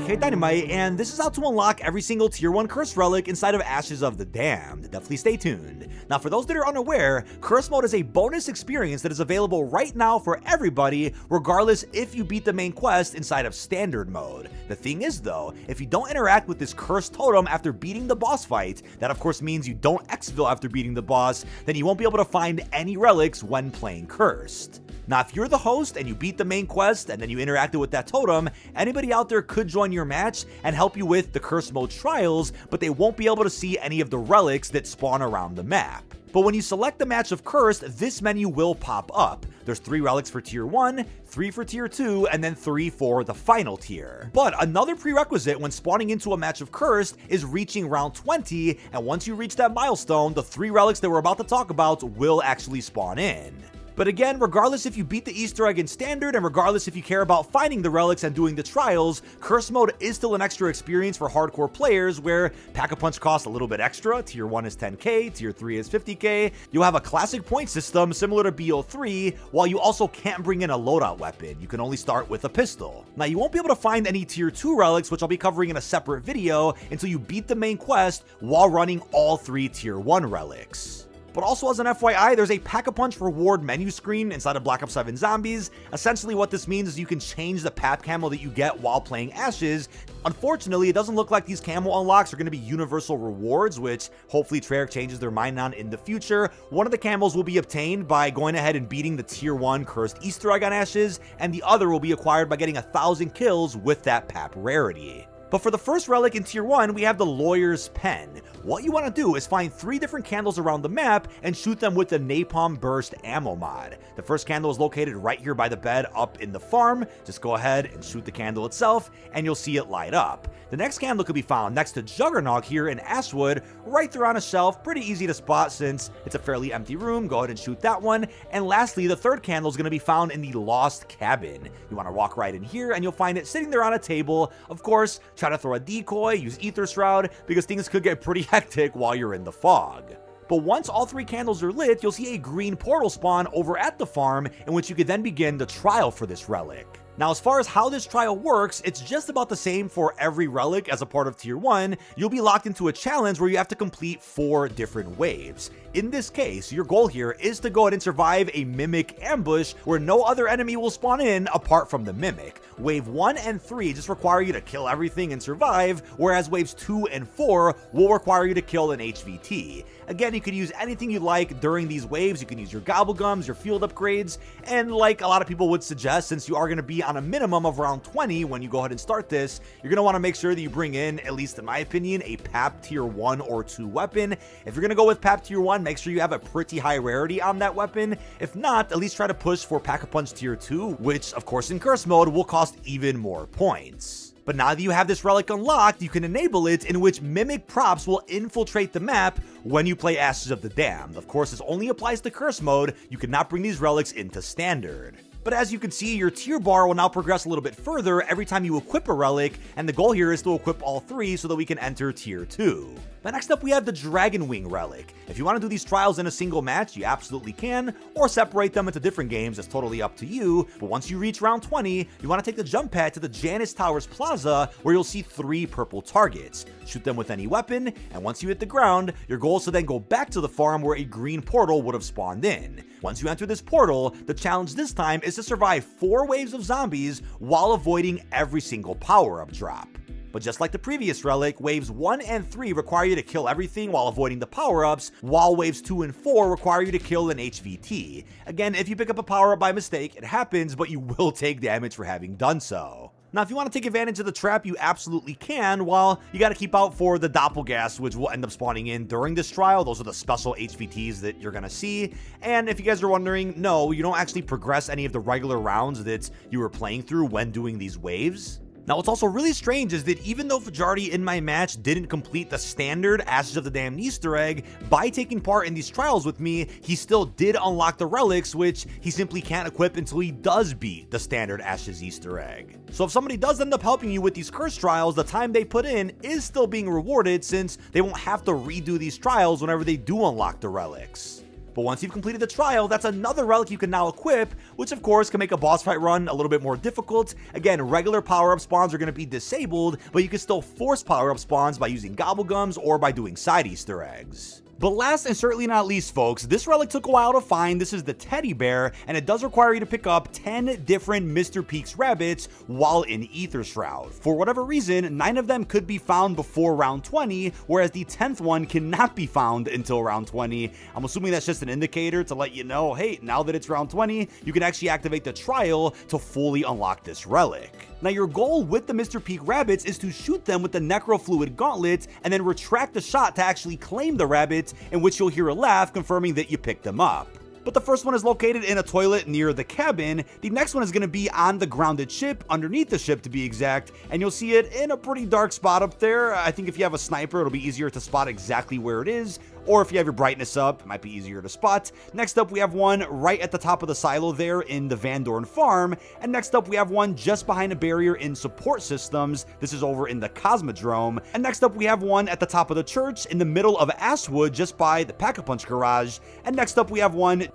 dkdynamite, and this is how to unlock every single tier 1 curse relic inside of Ashes of the Damned. Definitely stay tuned. Now for those that are unaware, curse mode is a bonus experience that is available right now for everybody, regardless if you beat the main quest inside of standard mode. The thing is though, if you don't interact with this cursed totem after beating the boss fight, that of course means you don't exfil after beating the boss, then you won't be able to find any relics when playing cursed. Now, if you're the host and you beat the main quest and then you interacted with that totem, anybody out there could join your match and help you with the curse mode trials, but they won't be able to see any of the relics that spawn around the map. But when you select the match of cursed, this menu will pop up. There's 3 relics for tier 1, 3 for tier 2, and then 3 for the final tier. But another prerequisite when spawning into a match of cursed is reaching round 20, and once you reach that milestone, the 3 relics that we're about to talk about will actually spawn in. But again, regardless if you beat the Easter egg in standard, and regardless if you care about finding the relics and doing the trials, curse mode is still an extra experience for hardcore players where Pack-a-Punch costs a little bit extra. Tier 1 is 10k, tier 3 is 50k. You'll have a classic point system similar to BO3, while you also can't bring in a loadout weapon. You can only start with a pistol. Now you won't be able to find any tier 2 relics, which I'll be covering in a separate video, until you beat the main quest while running all 3 tier 1 relics. But also as an FYI, there's a Pack-a-Punch reward menu screen inside of Black Ops 7 Zombies. Essentially what this means is you can change the PAP camo that you get while playing Ashes. Unfortunately, it doesn't look like these camo unlocks are going to be universal rewards, which hopefully Treyarch changes their mind on in the future. One of the camos will be obtained by going ahead and beating the tier 1 cursed Easter egg on Ashes, and the other will be acquired by getting 1,000 kills with that PAP rarity. But for the first relic in tier 1, we have the Lawyer's Pen. What you want to do is find 3 different candles around the map and shoot them with the Napalm Burst ammo mod. The first candle is located right here by the bed up in the farm. Just go ahead and shoot the candle itself and you'll see it light up. The next candle could be found next to Juggernaut here in Ashwood, right there on a shelf. Pretty easy to spot since it's a fairly empty room. Go ahead and shoot that one. And lastly, the third candle is going to be found in the Lost Cabin. You want to walk right in here and you'll find it sitting there on a table. Of course, try to throw a decoy, use Ether Shroud, because things could get pretty hectic while you're in the fog. But once all 3 candles are lit, you'll see a green portal spawn over at the farm, in which you could then begin the trial for this relic. Now, as far as how this trial works, it's just about the same for every relic as a part of tier 1. You'll be locked into a challenge where you have to complete 4 different waves. In this case, your goal here is to go ahead and survive a Mimic ambush where no other enemy will spawn in apart from the Mimic. Wave 1 and 3 just require you to kill everything and survive, whereas waves 2 and 4 will require you to kill an HVT. Again, you can use anything you like during these waves. You can use your Gobblegums, your field upgrades, and like a lot of people would suggest, since you are going to be on a minimum of round 20 when you go ahead and start this, you're going to want to make sure that you bring in, at least in my opinion, a PAP tier 1 or 2 weapon. If you're going to go with PAP tier 1, make sure you have a pretty high rarity on that weapon. If not, at least try to push for Pack-a-Punch tier 2, which of course in curse mode will cost even more points. But now that you have this relic unlocked, you can enable it, in which Mimic props will infiltrate the map when you play Ashes of the Damned. Of course, this only applies to curse mode. You cannot bring these relics into standard. But as you can see, your tier bar will now progress a little bit further every time you equip a relic, and the goal here is to equip all 3 so that we can enter tier 2. But next up we have the Dragon Wing relic. If you want to do these trials in a single match, you absolutely can, or separate them into different games. It's totally up to you. But once you reach round 20, you want to take the jump pad to the Janus Towers Plaza, where you'll see 3 purple targets. Shoot them with any weapon, and once you hit the ground, your goal is to then go back to the farm where a green portal would have spawned in. Once you enter this portal, the challenge this time is to survive 4 waves of zombies while avoiding every single power-up drop. But just like the previous relic, waves 1 and 3 require you to kill everything while avoiding the power-ups, while waves 2 and 4 require you to kill an HVT. Again, if you pick up a power-up by mistake, it happens, but you will take damage for having done so. Now, if you want to take advantage of the trap, you absolutely can, while you got to keep out for the Doppelgas, which will end up spawning in during this trial. Those are the special HVTs that you're going to see. And if you guys are wondering, no, you don't actually progress any of the regular rounds that you were playing through when doing these waves. Now, what's also really strange is that even though Fajardi in my match didn't complete the standard Ashes of the Damned Easter egg, by taking part in these trials with me, he still did unlock the relics, which he simply can't equip until he does beat the standard Ashes Easter egg. So if somebody does end up helping you with these curse trials, the time they put in is still being rewarded, since they won't have to redo these trials whenever they do unlock the relics. But once you've completed the trial, that's another relic you can now equip, which of course can make a boss fight run a little bit more difficult. Again, regular power-up spawns are going to be disabled, but you can still force power-up spawns by using gobblegums or by doing side Easter eggs. But last and certainly not least, folks, this relic took a while to find. This is the teddy bear, and it does require you to pick up 10 different Mr. Peaks rabbits while in Ether Shroud. For whatever reason, 9 of them could be found before round 20, whereas the 10th one cannot be found until round 20. I'm assuming that's just an indicator to let you know, hey, now that it's round 20, you can actually activate the trial to fully unlock this relic. Now, your goal with the Mr. Peak rabbits is to shoot them with the Necrofluid Gauntlet and then retract the shot to actually claim the rabbits, in which you'll hear a laugh confirming that you picked them up. But the first one is located in a toilet near the cabin. The next one is going to be on the grounded ship, underneath the ship to be exact, and you'll see it in a pretty dark spot up there. I think if you have a sniper, it'll be easier to spot exactly where it is, or if you have your brightness up, it might be easier to spot. Next up, we have one right at the top of the silo there in the Van Dorn farm, and next up, we have one just behind a barrier in support systems. This is over in the Cosmodrome, and next up, we have one at the top of the church in the middle of Ashwood, just by the Pack-a-Punch garage, and next up, we have one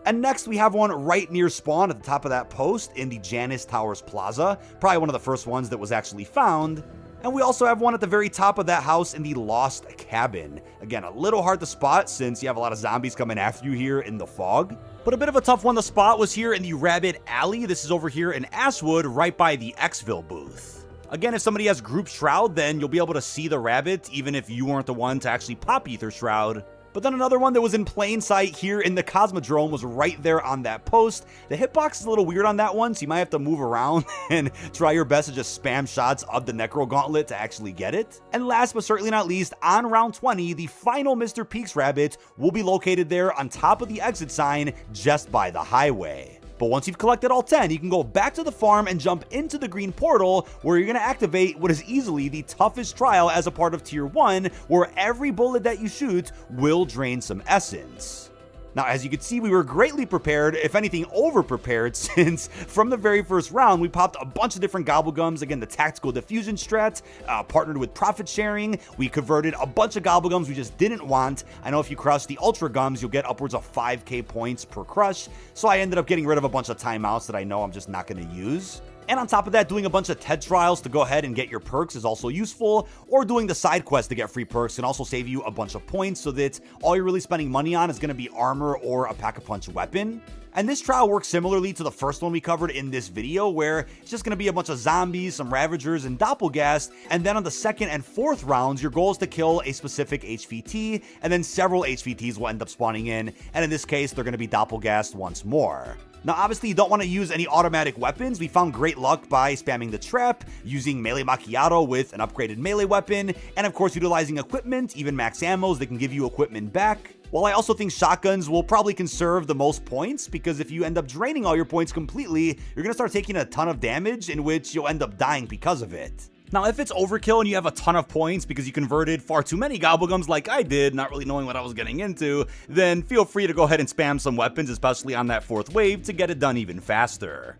right near spawn at the top of that post in the Janus Towers Plaza, probably one of the first ones that was actually found. And we also have one at the very top of that house in the Lost Cabin. Again, a little hard to spot since you have a lot of zombies coming after you here in the fog. But a bit of a tough one to spot was here in the Rabbit Alley. This is over here in Ashwood, right by the Xville booth. Again, if somebody has Group Shroud, then you'll be able to see the rabbit, even if you weren't the one to actually pop Ether Shroud. But then another one that was in plain sight here in the Cosmodrome was right there on that post. The hitbox is a little weird on that one, so you might have to move around and try your best to just spam shots of the Necro Gauntlet to actually get it. And last but certainly not least, on round 20, the final Mr. Peaks rabbit will be located there on top of the exit sign just by the highway. But once you've collected all 10, you can go back to the farm and jump into the green portal, where you're going to activate what is easily the toughest trial as a part of Tier 1, where every bullet that you shoot will drain some essence. Now, as you can see, we were greatly prepared, if anything over-prepared, since from the very first round, we popped a bunch of different gobblegums. Again, the tactical diffusion strat, partnered with profit sharing. We converted a bunch of gobblegums we just didn't want. I know if you crush the ultra gums, you'll get upwards of 5k points per crush. So I ended up getting rid of a bunch of timeouts that I know I'm just not going to use. And on top of that, doing a bunch of TED trials to go ahead and get your perks is also useful, or doing the side quest to get free perks can also save you a bunch of points, so that all you're really spending money on is going to be armor or a Pack-a-Punch weapon. And this trial works similarly to the first one we covered in this video, where it's just going to be a bunch of zombies, some Ravagers, and Doppelgast, and then on the second and fourth rounds, your goal is to kill a specific HVT, and then several HVTs will end up spawning in, and in this case, they're going to be Doppelgast once more. Now, obviously, you don't want to use any automatic weapons. We found great luck by spamming the trap, using Melee Macchiato with an upgraded melee weapon, and of course, utilizing equipment, even max ammos that can give you equipment back. While I also think shotguns will probably conserve the most points, because if you end up draining all your points completely, you're going to start taking a ton of damage, in which you'll end up dying because of it. Now, if it's overkill and you have a ton of points because you converted far too many gobblegums like I did, not really knowing what I was getting into, then feel free to go ahead and spam some weapons, especially on that fourth wave, to get it done even faster.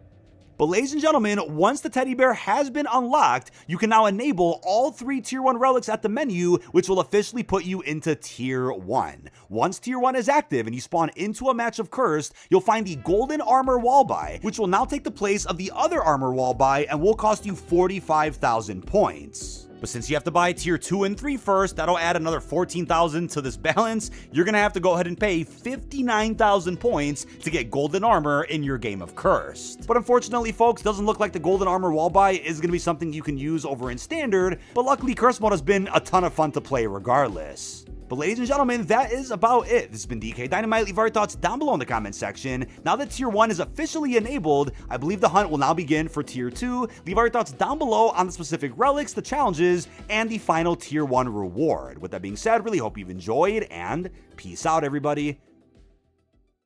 But ladies and gentlemen, once the teddy bear has been unlocked, you can now enable all 3 Tier 1 relics at the menu, which will officially put you into Tier 1. Once Tier 1 is active and you spawn into a match of Cursed, you'll find the Golden Armor Wall Buy, which will now take the place of the other Armor Wall Buy and will cost you 45,000 points. But since you have to buy Tier 2 and 3 first, that'll add another 14,000 to this balance. You're going to have to go ahead and pay 59,000 points to get Golden Armor in your game of Cursed. But unfortunately, folks, doesn't look like the Golden Armor Wall Buy is going to be something you can use over in Standard, but luckily Cursed Mode has been a ton of fun to play regardless. But ladies and gentlemen, that is about it. This has been dkdynamite. Leave our thoughts down below in the comment section. Now that Tier 1 is officially enabled, I believe the hunt will now begin for Tier 2. Leave our thoughts down below on the specific relics, the challenges, and the final Tier 1 reward. With that being said, really hope you've enjoyed, and peace out, everybody.